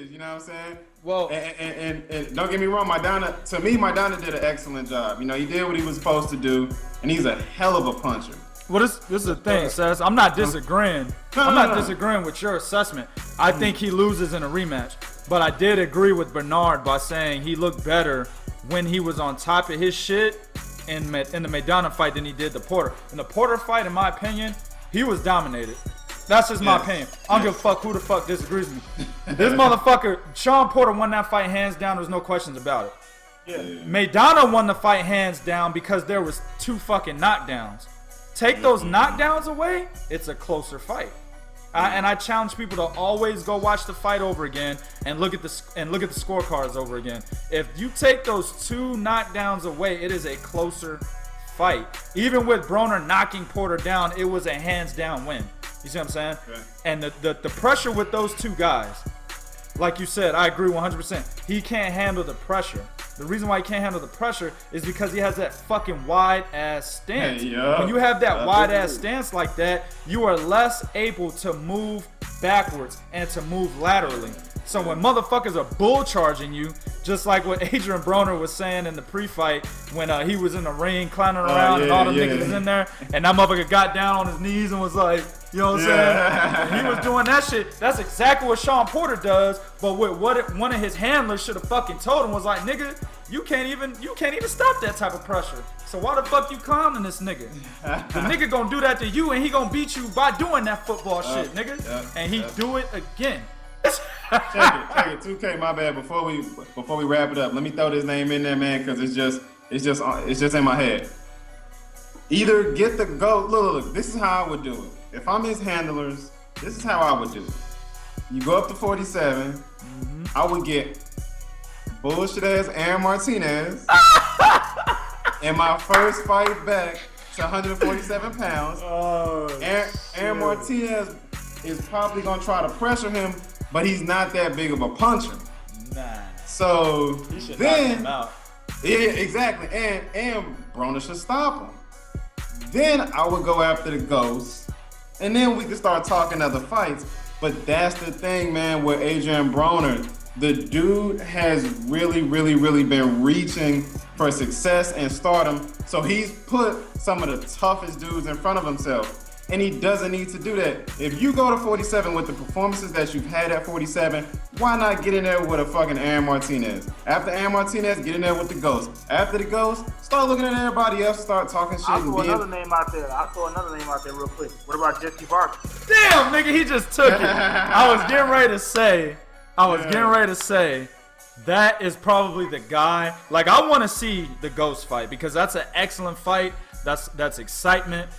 is. You know what I'm saying? Well, and don't get me wrong, Maidana did an excellent job. You know, he did what he was supposed to do, and he's a hell of a puncher. Well, this is the thing, Seth. I'm not disagreeing. I'm not disagreeing with your assessment. I think he loses in a rematch. But I did agree with Bernard by saying he looked better when he was on top of his shit in the Maidana fight than he did the Porter. In the Porter fight, in my opinion, he was dominated. That's just my opinion. I don't give a fuck who the fuck disagrees with me. This motherfucker, Sean Porter won that fight hands down. There's no questions about it. Yeah. Maidana won the fight hands down because there was 2 fucking knockdowns. Take those knockdowns away, it's a closer fight. And I challenge people to always go watch the fight over again and look at the scorecards over again. If you take those 2 knockdowns away, it is a closer fight. Even with Broner knocking Porter down, it was a hands down win. You see what I'm saying? Right. And the pressure with those 2 guys, like you said, I agree 100%. He can't handle the pressure. The reason why he can't handle the pressure is because he has that fucking wide ass stance. When you have that wide ass stance like that, you are less able to move backwards and to move laterally. So when motherfuckers are bull charging you, just like what Adrian Broner was saying in the pre-fight when he was in the ring clowning around and all them niggas was in there, and that motherfucker got down on his knees and was like, you know what I'm saying? And he was doing that shit. That's exactly what Sean Porter does, but with what one of his handlers should have fucking told him was like, nigga, you can't even stop that type of pressure. So why the fuck you clowning this nigga? The nigga gonna do that to you and he gonna beat you by doing that football shit, nigga. And he do it again. Check it. 2K, my bad. Before we wrap it up, let me throw this name in there, man, because it's just in my head. Either get the go. Look. This is how I would do it. If I'm his handlers, this is how I would do it. You go up to 47. I would get bullshit ass Aaron Martinez in my first fight back to 147 pounds. Aaron Martinez is probably gonna try to pressure him, but he's not that big of a puncher. Nah. So He should then, knock him out. yeah, exactly, and Broner should stop him. Then I would go after the Ghost, and then we could start talking other fights. But that's the thing, man, with Adrian Broner. The dude has really been reaching for success and stardom. So he's put some of the toughest dudes in front of himself. And he doesn't need to do that. If you go to 47 with the performances that you've had at 47, why not get in there with a fucking Aaron Martinez? After Aaron Martinez, get in there with the Ghost. After the Ghost, start looking at everybody else, start talking shit. I'll throw another name out there. Real quick. What about Jesse Vargas? Damn, nigga, he just took it. I was getting ready to say that is probably the guy. Like, I want to see the Ghost fight because that's an excellent fight. That's excitement.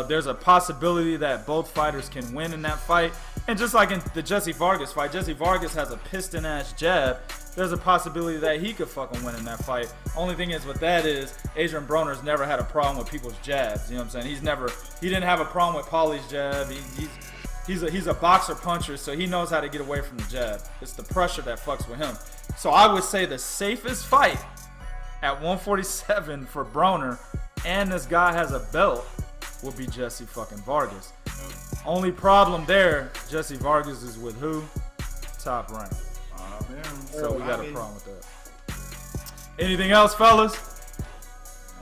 There's a possibility that both fighters can win in that fight. And just like in the Jesse Vargas fight, Jesse Vargas has a piston-ass jab. There's a possibility that he could fucking win in that fight. Only thing is with that is Adrian Broner's never had a problem with people's jabs. You know what I'm saying? He didn't have a problem with Paulie's jab. He's a boxer puncher, so he knows how to get away from the jab. It's the pressure that fucks with him. So I would say the safest fight at 147 for Broner, and this guy has a belt, would be Jesse fucking Vargas. Only problem there, Jesse Vargas is with who? Top rank. So we got a problem with that. Anything else, fellas?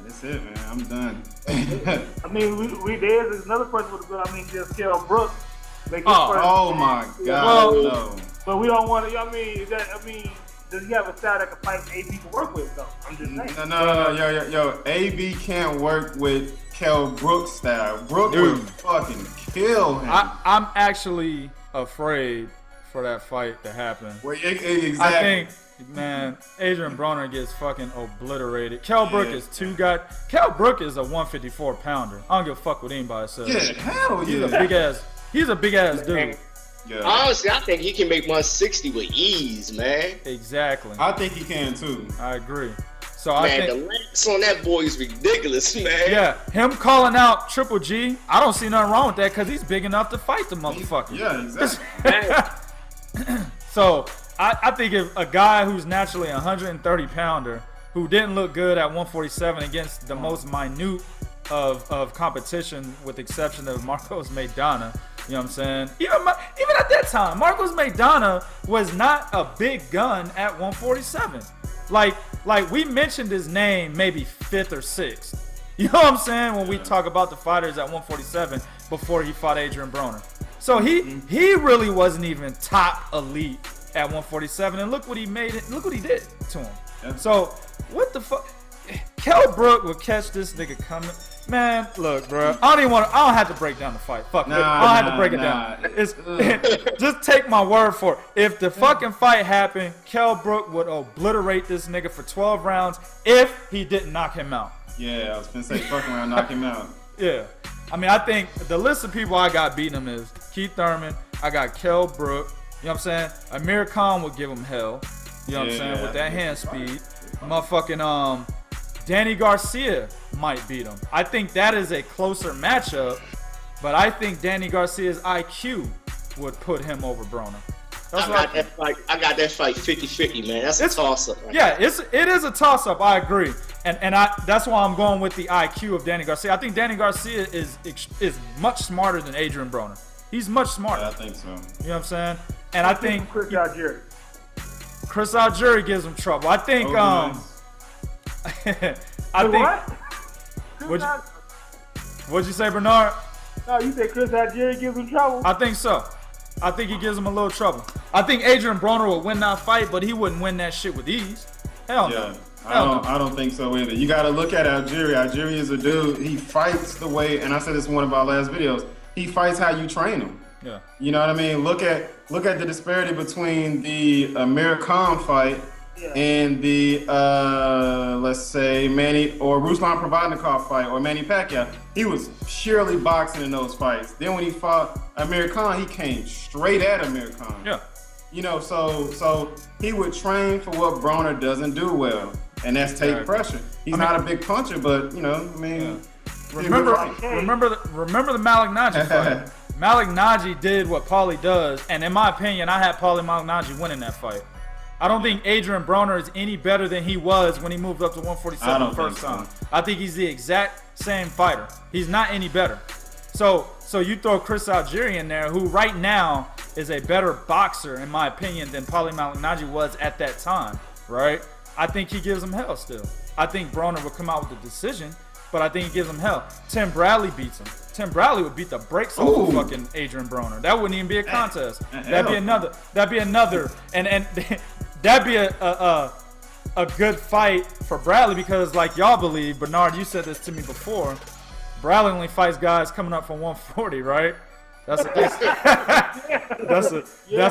That's it, man. I'm done. I mean, there's another person with a belt. I mean, just Kell Brooks. Oh my God. Well, no. But we don't want to. I mean, does he have a style that can fight AB to work with, though? I'm just saying. No. Yo. AB can't work with Kell Brooks' style. Brooks would fucking kill him. I'm actually afraid for that fight to happen. Well, exactly. I think, man, Adrian Broner gets fucking obliterated. Kell Brook is Kell Brook is a 154 pounder. I don't give a fuck what anybody says. Yeah, hell yeah. He's a big ass dude. Yeah. Honestly, I think he can make 160 with ease, man. Exactly. I think he can too. I agree. So man, I think the lengths on that boy is ridiculous, man. Yeah, him calling out Triple G, I don't see nothing wrong with that because he's big enough to fight the motherfucker. Yeah, exactly. So I think if a guy who's naturally a 130 pounder who didn't look good at 147 against the most minute of competition with the exception of Marcos Maidana, You know what I'm saying? Even at that time, Marcos Maidana was not a big gun at 147. Like we mentioned his name maybe 5th or 6th. You know what I'm saying? When we talk about the fighters at 147 before he fought Adrian Broner. So he really wasn't even top elite at 147. And look what he did to him. Yeah. So what the fuck? Kell Brook would catch this nigga coming. Man, look, bro. I don't have to break down the fight. Fuck it. I don't have to break it down. It's just take my word for it. If the fucking fight happened, Kell Brook would obliterate this nigga for 12 rounds if he didn't knock him out. Yeah, I was gonna say fucking around, knock him out. Yeah. I mean, I think the list of people I got beating him is Keith Thurman. I got Kell Brook. You know what I'm saying? Amir Khan would give him hell. You know what I'm saying? With that hand speed. Motherfucking Danny Garcia might beat him. I think that is a closer matchup, but I think Danny Garcia's IQ would put him over Broner. I got that fight 50-50, man. That's a toss-up. Right? Yeah, it is a toss-up. I agree, and that's why I'm going with the IQ of Danny Garcia. I think Danny Garcia is much smarter than Adrian Broner. He's much smarter. Yeah, I think so. You know what I'm saying? And I think Chris Algieri. Chris Algieri gives him trouble. I think What'd you say, Bernard? No, you said Chris Algieri gives him trouble. I think so. I think he gives him a little trouble. I think Adrian Broner would win that fight, but he wouldn't win that shit with ease. Hell no. I don't think so either. You got to look at Algieri. Algieri is a dude. He fights the way, and I said this in one of our last videos. He fights how you train him. Yeah. You know what I mean? Look at the disparity between the Amir Khan fight and the let's say Manny or Ruslan Provodnikov fight or Manny Pacquiao. He was purely boxing in those fights. Then when he fought Amir Khan, he came straight at Amir Khan. Yeah. You know, so he would train for what Broner doesn't do well, and that's take pressure. He's not a big puncher, but you know, I mean, remember the Malik Naji fight. Malik Naji did what Paulie does, and in my opinion, I had Paulie Malignaggi winning that fight. I don't think Adrian Broner is any better than he was when he moved up to 147 the first time. I think he's the exact same fighter. He's not any better. So you throw Chris Algieri in there, who right now is a better boxer, in my opinion, than Paulie Malignaggi was at that time, right? I think he gives him hell still. I think Broner would come out with a decision, but I think he gives him hell. Tim Bradley beats him. Tim Bradley would beat the brakes off of fucking Adrian Broner. That wouldn't even be a contest. That'd be another, and that'd be a good fight for Bradley because, like y'all believe, Bernard, you said this to me before. Bradley only fights guys coming up from 140, right? That's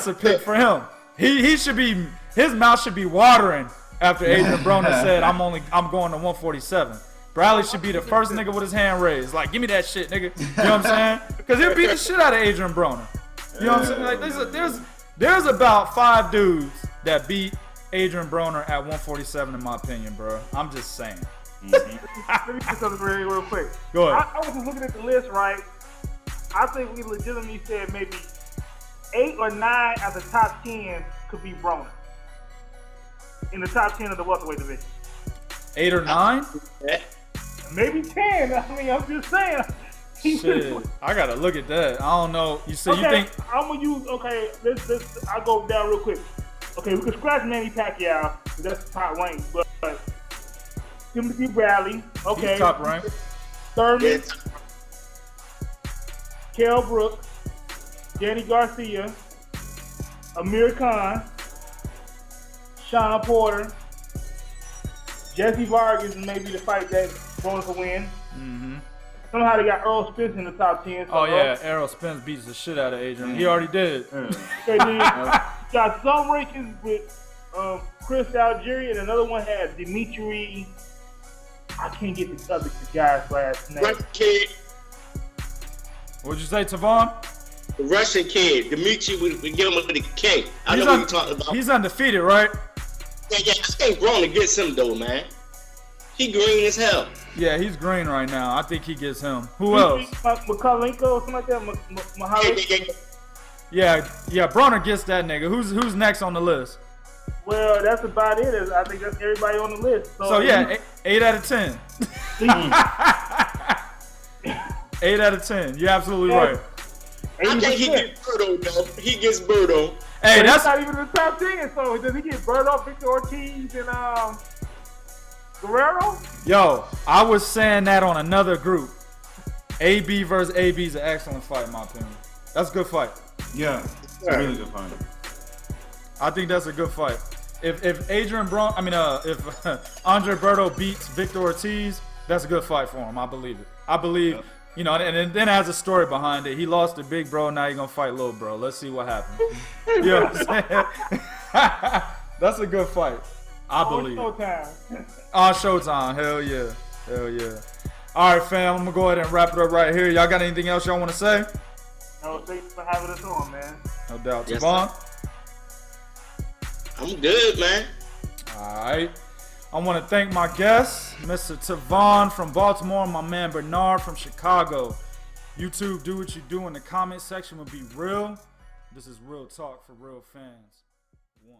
a pick for him. He should be, his mouth should be watering after Adrian Broner said I'm going to 147. Bradley should be the first nigga with his hand raised. Like, give me that shit, nigga. You know what I'm saying? Because he'll beat the shit out of Adrian Broner. You know what I'm saying? Like, there's about 5 dudes that beat Adrian Broner at 147, in my opinion, bro. I'm just saying. Let me say something real quick. Go ahead. I was just looking at the list, right? I think we legitimately said maybe 8 or 9 out of the top 10 could be Broner. In the top 10 of the welterweight division. 8 or 9? Maybe 10. I mean, I'm just saying. Shit, I gotta look at that. I don't know. You say you think? I'm gonna use. Okay, let's. I'll go down real quick. Okay, we can scratch Manny Pacquiao. That's the top rank, but Timothy Bradley. Okay, he's top rank. Thurman, Kell Brook, Danny Garcia, Amir Khan, Sean Porter, Jesse Vargas, and maybe the fight that Broner could win. Mm-hmm. Somehow they got Earl Spence in the top 10. So oh yeah, Errol Spence beats the shit out of Adrian. He already did. Okay, then got some rankings with Chris Algieri, and another one had Dimitri. I can't get the guy's last name. Russian kid. What'd you say, Tavon? The Russian kid, Dimitri, we get him with the K. I know what you're talking about. He's undefeated, right? Yeah, I think Broner gets him though, man. He green as hell. Yeah, he's green right now. I think he gets him. Who else? Makalenko or something like that. Mahalik. Yeah, Broner gets that nigga. Who's next on the list? Well, that's about it. I think that's everybody on the list. So yeah, 8 out of 10. 8 out of 10. You're absolutely right. I think he 80%. gets Birdo, though. He gets Birdo. Hey, But that's he's not even in the top 10, so does he get Birdo, Victor Ortiz, and Guerrero? yo. I was saying that on another group. AB versus AB is an excellent fight, in my opinion. That's a good fight. Yeah, it's a really good fight. I think that's a good fight. If if Andre Berto beats Victor Ortiz, that's a good fight for him. I believe it. I believe, you know, and it then has a story behind it. He lost to big bro, now he's gonna fight little bro. Let's see what happens. You know what I'm saying? That's a good fight. I believe it. Showtime. On Showtime. Hell yeah. Hell yeah. All right, fam. I'm gonna go ahead and wrap it up right here. Y'all got anything else y'all want to say? No, thanks for having us on, man. No doubt. Yes, Tavon? I'm good, man. All right. I want to thank my guests, Mr. Tavon from Baltimore, and my man Bernard from Chicago. YouTube, do what you do in the comment section. Will be real. This is real talk for real fans. One.